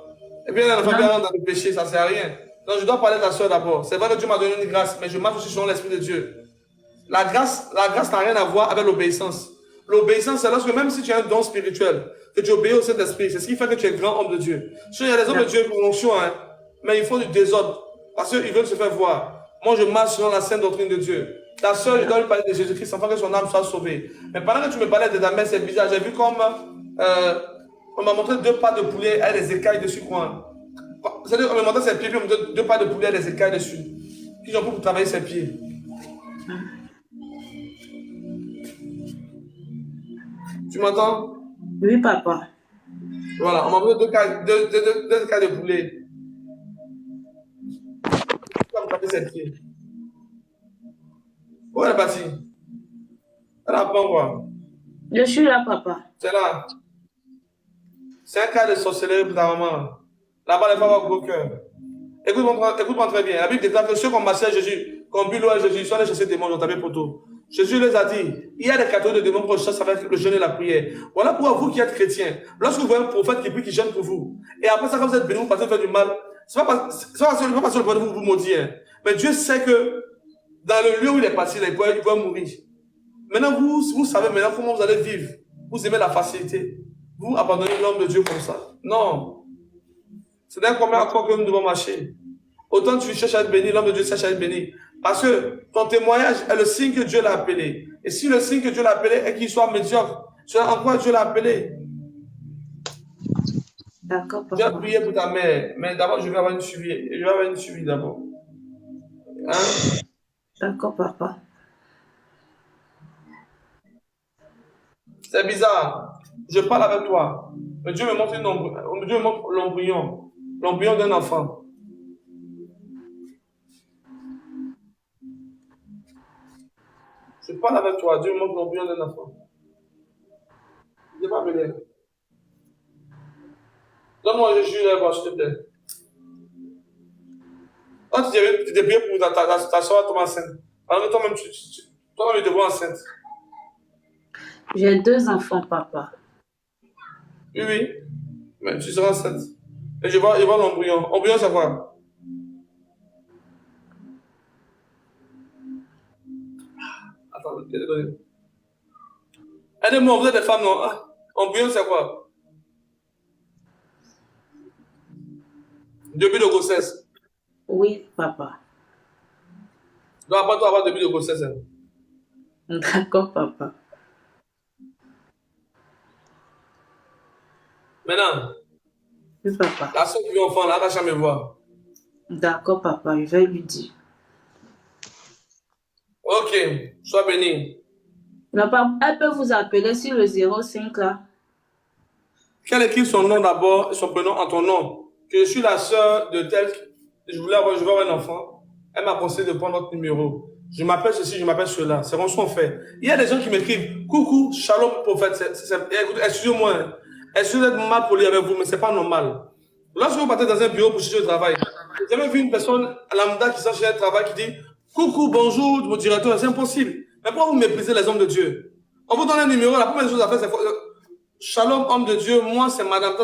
et bien l'enfant vient dans le péché, ça ne sert à rien. Donc, je dois parler à ta soeur d'abord. C'est vrai que Dieu m'a donné une grâce, mais je marche aussi selon l'Esprit de Dieu. La grâce n'a rien à voir avec l'obéissance. L'obéissance, c'est lorsque même si tu as un don spirituel, que tu obéis au Saint-Esprit, c'est ce qui fait que tu es grand homme de Dieu. Il y a des hommes de Dieu qui ont l'onction, hein, mais ils font du désordre parce qu'ils veulent se faire voir. Moi, je marche selon la sainte doctrine de Dieu. Ta soeur, je dois lui parler de Jésus-Christ afin que son âme soit sauvée. Mais pendant que tu me parlais de ta mère, c'est bizarre. J'ai vu comme on m'a montré 2 pattes de poulet avec des écailles dessus, quoi. C'est-à-dire qu'on m'a montré ses pieds, puis on m'a montré 2 pattes de poulet avec des écailles dessus. Qui ont pour travailler ses pieds. Tu m'entends? Oui, papa. Voilà, on m'a montré 2 écailles de poulet. Qui va travailler ses pieds. Où elle est partie? Elle a pas quoi? Je suis là, papa. C'est là. C'est un cas de sorcellerie pour ta maman. Là-bas, les femmes ont gros cœur. Écoute-moi très bien. La Bible déclare que ceux qui ont marché à Jésus, Comme Bilo et Jésus, ils sont allés chasser des démons dans ta poteau. Jésus les a dit, il y a des catégories de démons qu'on chasse avec le jeûne et la prière. Voilà pourquoi vous qui êtes chrétiens, lorsque vous voyez un prophète qui prie, qui jeûne pour vous, et après ça, quand vous êtes béni, vous partez faire du mal, c'est pas parce que le prophète vous maudit, hein. Mais Dieu sait que dans le lieu où il est parti, il va mourir. Maintenant, vous savez maintenant comment vous allez vivre. Vous aimez la facilité. Vous abandonnez l'homme de Dieu comme ça. Non. C'est d'un combien encore que nous devons marcher. Autant tu cherches à être béni, l'homme de Dieu cherche à être béni. Parce que ton témoignage est le signe que Dieu l'a appelé. Et si le signe que Dieu l'a appelé est qu'il soit médiocre, c'est en quoi Dieu l'a appelé. D'accord, Tu as papa. prié pour ta mère, mais d'abord, je vais avoir une suivi. Je vais avoir une suivi d'abord. Hein? D'accord, papa. C'est bizarre. Je parle avec toi. Mais Dieu me montre l'embryon d'un enfant. Je parle avec toi. Dieu me montre l'embryon d'un enfant. Je ne vais pas venir. Donne-moi Jésus, s'il te plaît. Quand tu t'es prié pour ta soeur tomber enceinte, alors que toi-même, toi-même, tu te vois enceinte. J'ai 2 enfants, papa. Oui, oui. Mais tu seras enceinte. Et je vois l'embryon. Embryon, c'est quoi? Attends, désolé. Aidez-moi, vous êtes des femmes, non? Ah, embryon, c'est quoi? Début de grossesse. Oui, papa. Donc après, tu vas avoir début de grossesse. Hein. D'accord, papa. Maintenant, Oui, papa. la soeur du enfant, là, elle va jamais voir. D'accord, papa. Je vais lui dire. Ok, sois béni. Papa, elle peut vous appeler sur le 05 là. Qu'elle écrit son nom d'abord et son prénom en ton nom. Que je suis la sœur de tel. Je vais avoir un enfant. Elle m'a conseillé de prendre notre numéro. Je m'appelle ceci, je m'appelle cela. C'est comme ça qu'on fait. Il y a des gens qui m'écrivent coucou, shalom, prophète. Excusez-moi. Excusez d'être mal poli avec vous, mais c'est pas normal. Lorsque vous partez dans un bureau pour chercher du travail, j'ai jamais vu une personne lambda qui cherche un travail qui dit coucou, bonjour, mon directeur. C'est impossible. Mais pourquoi vous méprisez les hommes de Dieu? On vous donne un numéro, la première chose à faire, c'est shalom, homme de Dieu, moi c'est madame,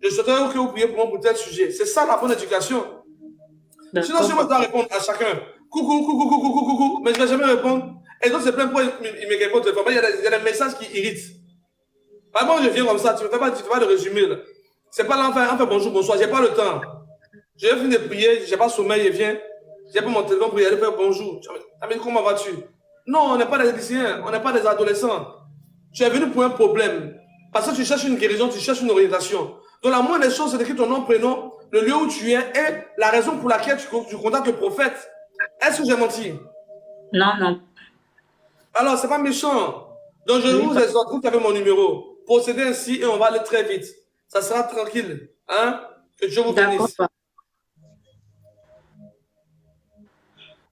je souhaiterais que vous priez pour moi pour tel sujet. C'est ça la bonne éducation. Sinon, si moi je dois répondre à chacun, coucou, mais je ne vais jamais répondre. Et donc, c'est plein de points, il me répond au téléphone. Il y a des messages qui irritent. Par exemple, je viens comme ça, tu ne fais pas le résumé. C'est pas là, on fait bonjour, bonsoir, j'ai pas le temps. Je viens de prier, j'ai pas sommeil, je viens. J'ai pas mon téléphone pour y aller faire bonjour. Mais comment vas-tu? Non, on n'est pas des lycéens, on n'est pas des adolescents. Tu es venu pour un problème. Parce que tu cherches une guérison, tu cherches une orientation. Donc la moindre des choses, c'est d'écrire ton nom, prénom, le lieu où tu es et la raison pour laquelle tu contactes le prophète. Est-ce que j'ai menti? Non, non. Alors, c'est pas méchant. Donc je vous exhorte, vous avez mon numéro. Procédez ainsi et on va aller très vite. Ça sera tranquille. Hein? Que Dieu vous bénisse.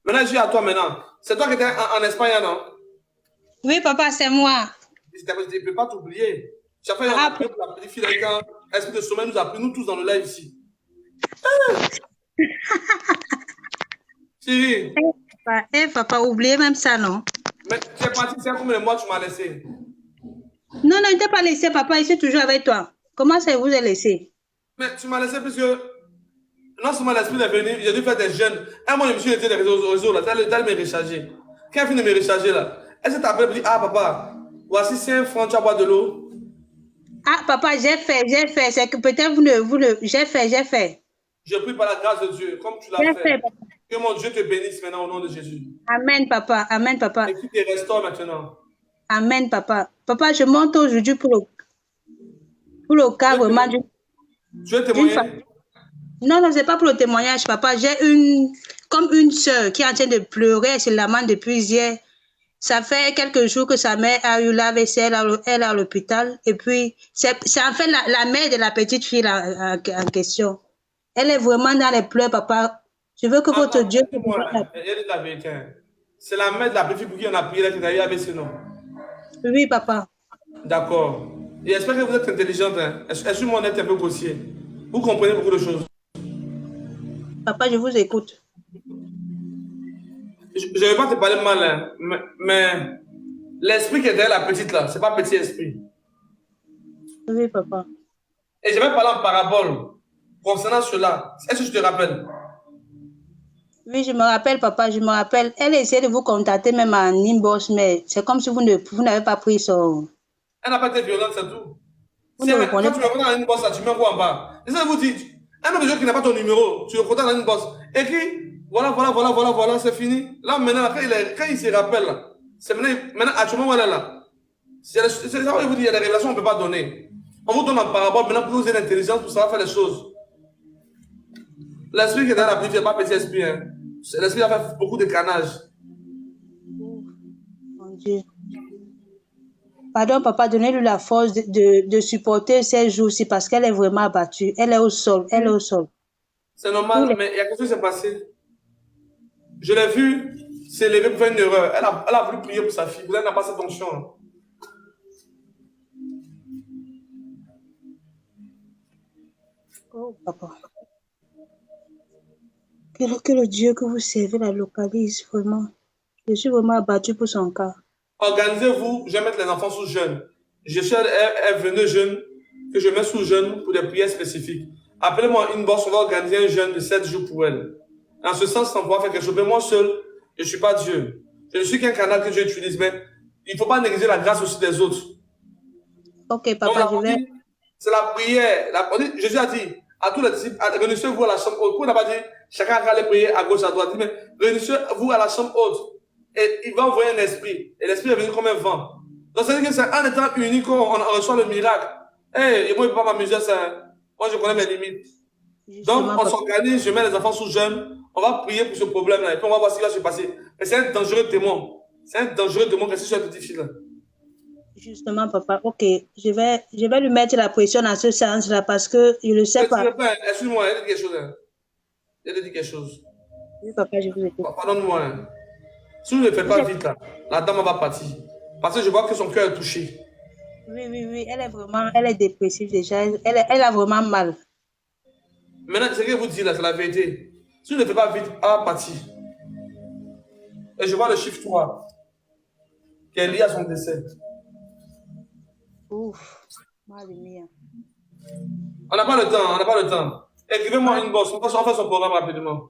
Maintenant, je suis à toi maintenant. C'est toi qui étais en Espagne, non? Oui, papa, c'est moi. Je ne peux pas t'oublier. Chaque fois, il y a pour la petite fille avec un esprit de sommeil nous a pris, nous tous dans le live ici. Chérie. Papa, oubliez même ça, non? Mais tu es parti, c'est combien de mois tu m'as laissé? Non, non, je ne t'ai pas laissé, papa, je suis toujours avec toi. Comment ça vous a laissé? Mais tu m'as laissé parce que non seulement l'esprit est venu, j'ai dû faire des jeûnes. Un mois, je me suis été des réseaux là, t'as me recharger. Quand elle finit de me recharger là, elle s'est appelée et dit, ah papa, voici 5 francs, tu vas boire de l'eau. Ah papa, j'ai fait. C'est que peut-être j'ai fait. Je prie par la grâce de Dieu, comme tu l'as fait. Que mon Dieu te bénisse maintenant au nom de Jésus. Amen, papa. Amen, papa. Et qu'il te restaure maintenant. Amen, papa. Papa, je monte aujourd'hui pour le cas vraiment. Tu veux témoigner? Non, c'est pas pour le témoignage, papa. J'ai comme une soeur qui est en train de pleurer, elle se lamente depuis hier. Ça fait quelques jours que sa mère a eu l'AVC, elle est à l'hôpital. Et puis, c'est en fait la mère de la petite fille en question. Elle est vraiment dans les pleurs, papa. Je veux que votre Dieu... C'est la mère de la petite fille pour qui on a prié là, qui a eu AVC, non? Oui, papa. D'accord. Et j'espère que vous êtes intelligente. Hein? Est-ce-moi on est un peu grossier? Vous comprenez beaucoup de choses. Papa, je vous écoute. Je ne vais pas te parler mal, hein, mais l'esprit qui est derrière la petite là, c'est pas petit esprit. Oui, papa. Et je vais parler en parabole concernant cela. Est-ce que je te rappelle? Oui, je me rappelle, papa, je me rappelle. Elle essaie de vous contacter même en inbox, mais c'est comme si vous n'avez pas pris son... Elle n'a pas été violente, c'est tout. Vous Si ne quand répondez tu me pas. contactes dans une bosse, là, tu mets quoi en bas? Et ça vous dit, un homme de Dieu qui n'a pas ton numéro, tu le contactes dans une bosse. Écris, voilà, c'est fini. Là, maintenant, quand il se rappelle, là, c'est maintenant, actuellement, voilà, là. C'est ça que je vous dis, il y a des révélations qu'on ne peut pas donner. On vous donne en parabole, maintenant, pour que vous ayez l'intelligence pour savoir faire les choses. L'esprit qui est dans la Bible, il n'est pas petit esprit. Hein. L'esprit a fait beaucoup de canage. Mon Dieu. Pardon, papa, donnez-lui la force de supporter ces jours-ci parce qu'elle est vraiment abattue. Elle est au sol, elle est au sol. C'est normal, mais il y a quelque chose qui s'est passé. Je l'ai vu s'élever pour faire une erreur. Elle a voulu prier pour sa fille. Elle n'a pas cette fonction. Oh, papa. Que le Dieu que vous servez la localise vraiment. Je suis vraiment abattue pour son cas. Organisez-vous, je vais mettre les enfants sous jeûne. Je suis elle venue jeûne, que je mets sous jeûne pour des prières spécifiques. Appelez-moi une bosse, on va organiser un jeûne de 7 jours pour elle. En ce sens, on pourra faire quelque chose. Mais moi seul, je ne suis pas Dieu. Je ne suis qu'un canal que Dieu utilise, mais il ne faut pas négliger la grâce aussi des autres. Ok, papa, je vais... C'est la prière. Jésus a dit à tous les disciples, réunissez-vous à la chambre haute. Pourquoi il n'a pas dit chacun va aller prier à gauche, à droite? Il dit, mais réunissez-vous à la chambre haute. Et il va envoyer un esprit. Et l'esprit est venu comme un vent. Donc, c'est-à-dire que c'est en étant unique qu'on reçoit le miracle. Et moi, je ne peux pas m'amuser à ça. Moi, je connais mes limites. Donc, on s'organise, je mets les enfants sous jeûne. On va prier pour ce problème-là. Et puis, on va voir ce qui va se passer. Mais c'est un dangereux démon. C'est un dangereux démon qui est sur cette petite fille-là. Justement, papa, ok. Je vais lui mettre la pression dans ce sens-là parce que je ne le sais pas. Excuse-moi, il a dit quelque chose. Il a dit quelque chose. Oui, papa, je vous écoute. Pardonne-moi. Si vous ne le faites pas vite, là, la dame va partir. Parce que je vois que son cœur est touché. Oui. Elle est dépressive déjà. Elle a vraiment mal. Maintenant, ce que je vous dis là, c'est la vérité. Si vous ne le faites pas vite, elle va partir. Et je vois le chiffre 3 qui est lié à son décès. Ouf. Marie mia. On n'a pas le temps. Écrivez-moi une bosse. On va faire son programme rapidement.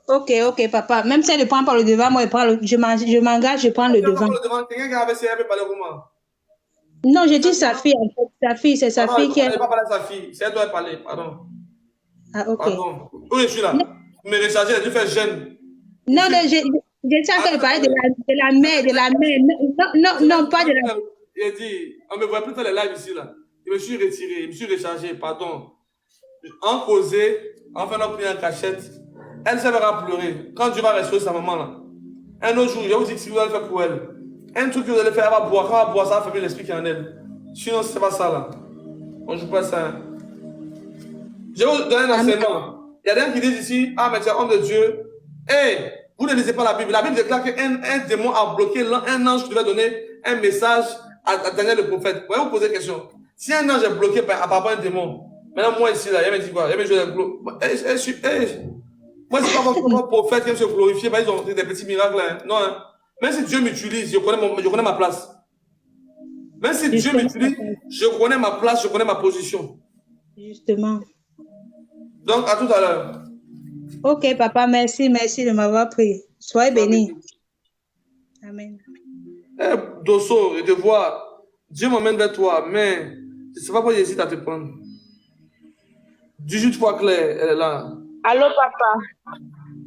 Ok, papa. Même si elle ne prend pas le devant, moi, je m'engage, je prends le devant. Quelqu'un qui avait essayé de parler comment? Non, j'ai dit sa fille, en fait. Sa fille, c'est sa fille qui est... Je n'ai pas parlé de sa fille. C'est elle qui doit parler, pardon. Ah, ok. Pardon. Oui, je suis là. Mais recharger, j'ai dû faire jeune. Non, j'ai senti qu'elle parlait de la mère. Non, pas de la... Il a dit, on ne me voit plus faire les lives ici, là. Je me suis retiré, je me suis rechargé, pardon. En causé, en faisant notre prière en cachette, elle se verra pleurer. Quand Dieu va restaurer sa maman, là. Un autre jour, il va vous dire ce que vous allez faire pour elle. Un truc que vous allez faire, elle va boire. Quand elle va boire, ça va fermer l'esprit qui est en elle. Sinon, c'est pas ça, là. On ne joue pas ça. Je vais vous donner un enseignement. Il y a des gens qui disent ici, ah, mais tu es homme de Dieu. Hé, vous ne lisez pas la Bible. La Bible déclare qu'un démon a bloqué un ange qui devait donner un message à Daniel le prophète. Vous vous poser une question. Si un ange est bloqué par rapport à un démon, maintenant, moi ici, là, il me dit quoi? Il me dit, moi, c'est pas votre prophète qui aime se glorifier, ils ont des petits miracles. Hein. Non, hein. Même si Dieu m'utilise, je connais ma place. Même si Dieu m'utilise, je connais ma place, je connais ma position. Justement. Donc, à tout à l'heure. Ok, papa, merci de m'avoir pris. Soyez béni. Amen. Dosso, je te vois. Dieu m'emmène vers toi, mais je ne sais pas pourquoi j'hésite à te prendre. 18 fois clair, elle est là. Allô, papa.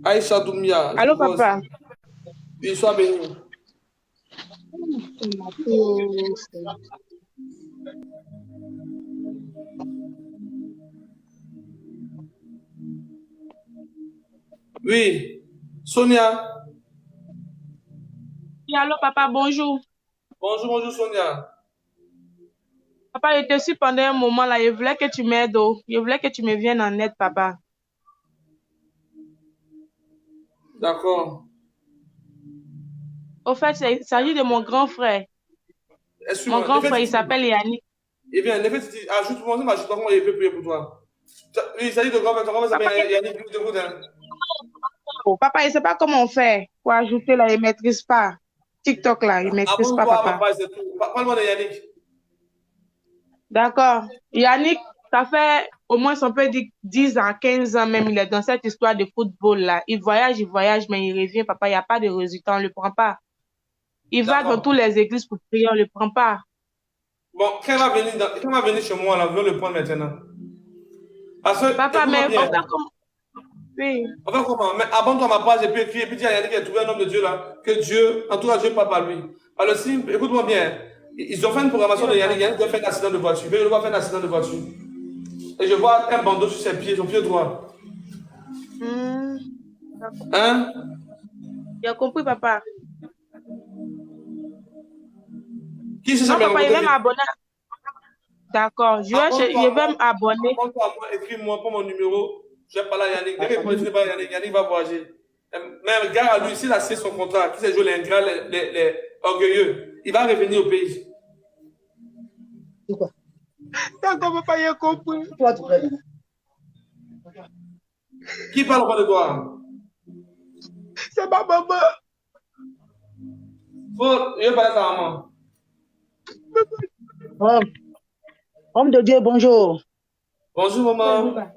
Aïcha Doumia. Allô, papa. Oui, sois béni. Oui, Sonia. Oui, allô, papa, bonjour. Bonjour, Sonia. Papa, je te suis pendant un moment là. Je voulais que tu m'aides. Je voulais que tu me viennes en aide, papa. D'accord. Au fait, il s'agit de mon grand frère. Mon grand frère, il s'appelle Yannick. Eh bien, en effet, ajoute-moi, ajoute-moi, comment il peut prier pour toi. Il s'agit de grand frère, ton grand frère s'appelle Yannick. Oh, papa, il ne sait pas comment on fait pour ajouter là, il ne maîtrise pas. TikTok là, il ne maîtrise pas, Abonne-toi à ma papa. page, c'est tout. Parle-moi de Yannick. D'accord. Yannick, ça fait au moins, on peut dire 10 ans, 15 ans même, il est dans cette histoire de football là. Il voyage, mais il revient, papa, il n'y a pas de résultat, on ne le prend pas. Il va dans toutes les églises pour prier, on ne le prend pas. Bon, quand il va venir chez moi, là, je vais le prendre maintenant. Parce que, Papa, mais bien. on fait comme... Oui. On fait comment? Mais abonne-toi à ma page et puis écris, et puis dis à Yannick qu'il a trouvé un homme de Dieu là, que Dieu, en tout cas, Dieu parle par lui. Alors, si, écoute-moi bien, ils ont fait une programmation de Yannick, Yannick doit faire un accident de voiture. Il doit faire un accident de voiture. Et je vois un bandeau sur ses pieds, son pied droit. Hein? J'ai compris, papa. Qui c'est ça? Non, papa, il va m'abonner. D'accord, je vais m'abonner. Écris-moi pour mon numéro. Je vais parler à Yannick. Dès que je ne pas Yannick, Yannick va voyager. Mais regarde à lui, s'il a signé son contrat, qui s'est joué les ingrats, les orgueilleux, il va revenir au pays. D'accord, papa, j'ai compris. Qui parle auprès de toi? C'est ma maman. Faut, je vais parler à ta maman. Oh. Homme de Dieu, bonjour. Bonjour, maman.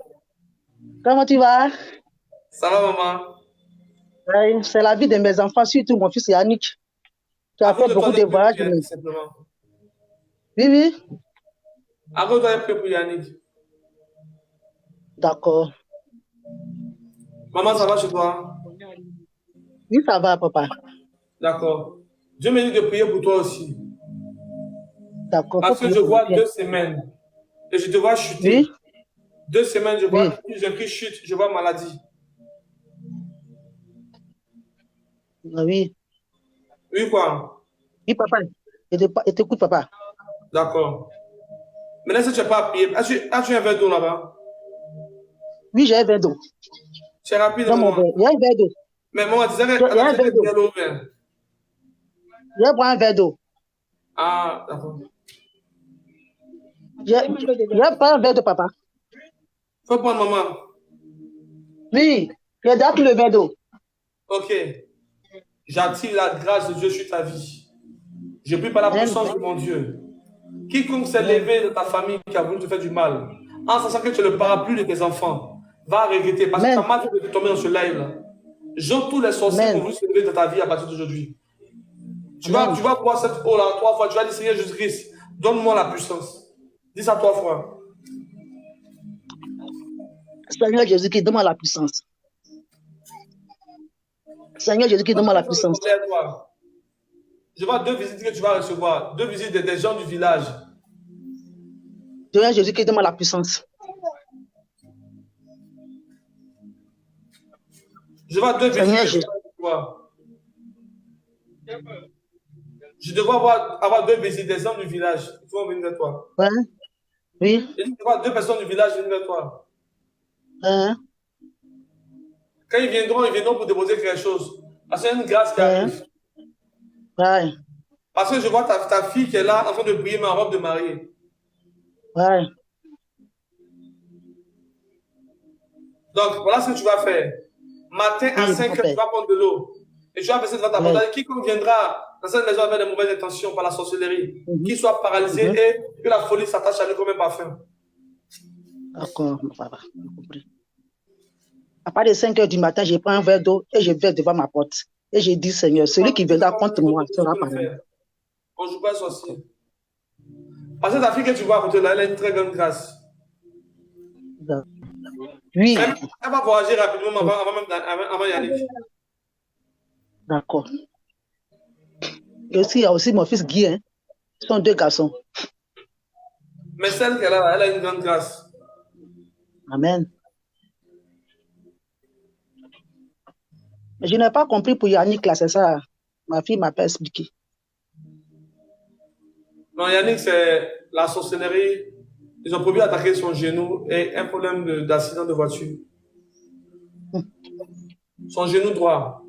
Comment tu vas? Ça va, maman? Oui, c'est la vie de mes enfants, surtout mon fils Yannick. Tu as fait beaucoup de voyages. Oui, oui. À cause de toi, pour Yannick. D'accord. Maman, ça va chez toi? Oui, ça va, papa. D'accord. Dieu me dit de prier pour toi aussi. D'accord. Parce que je vois 2 semaines et je te vois chuter. Oui. 2 semaines, je vois plus chute, je vois maladie. Oui. Oui, quoi? Oui, papa. Je t'écoute, papa. D'accord. Maintenant, si tu n'as pas prié, as-tu un verre d'eau là-bas? Oui, j'ai un verre d'eau. C'est rapide, dans mon verre. Il y a un verre d'eau. Mais maman, disais que il y a un verre d'eau. Je vais boire un verre d'eau. Ah, d'accord. Il y a pas un verre de papa. Faut prendre maman. Oui, il y a déjà tout le verre d'eau. Ok. J'attire la grâce de Dieu sur ta vie. Je prie par la puissance de mon Dieu. Quiconque s'est levé de ta famille qui a voulu te faire du mal, en sachant que tu es le parapluie de tes enfants, va regretter parce que tu as mal fait de tomber dans ce live-là. J'ôte tous les sorciers qui ont voulu se lever de ta vie à partir d'aujourd'hui. Tu vas boire cette eau-là 3 fois. Tu vas dire, Seigneur Jésus-Christ, donne-moi la puissance. Dis ça 3 fois. Seigneur Jésus-Christ, donne-moi la puissance. Seigneur Jésus-Christ, donne-moi la puissance. Je vois 2 visites que tu vas recevoir. 2 visites des gens du village. Seigneur Jésus-Christ, donne-moi la puissance. Je vois 2 visites. Je devrais avoir 2 visites des gens du village qui vont venir vers toi. Ouais. Oui. Je devrais avoir 2 personnes du village venir vers toi. Quand ils viendront pour déposer quelque chose. Parce qu'il y a une grâce qui arrive. Ouais. Parce que je vois ta fille qui est là en train de prier ma robe de mariée. Ouais. Donc, voilà ce que tu vas faire. Matin à 5 heures, tu vas prendre de l'eau. Et tu vas verser devant ta porte. Quiconque viendra dans cette maison avec de mauvaises intentions par la sorcellerie, qu'il soit paralysé et que la folie s'attache à lui comme un parfum. D'accord, papa. J'ai compris. À partir de 5 heures du matin, je prends un verre d'eau et je vais devant ma porte. Et je dis, Seigneur, celui qui viendra contre moi sera paralysé. On ne joue pas sorcier. Parce que ta fille que tu vois à côté là, elle a une très grande grâce. Oui. Elle va voyager rapidement avant Yannick. D'accord. Et aussi, il y a aussi mon fils Guy. Hein. Ce sont 2 garçons. Mais celle qu'elle a, elle a une grande grâce. Amen. Mais je n'ai pas compris pour Yannick, là, c'est ça. Ma fille m'a pas expliqué. Non, Yannick, c'est la sorcellerie. Ils ont prévu d'attaquer son genou et un problème d'accident de voiture. Son genou droit.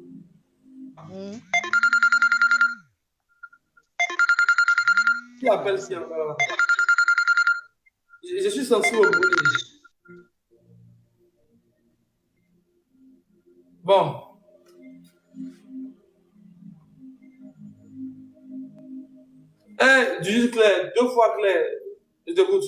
Qui appelle si encore là? Je suis sensible au bruit. Bon. Hein, dis clair, 2 fois clair. Je t'écoute.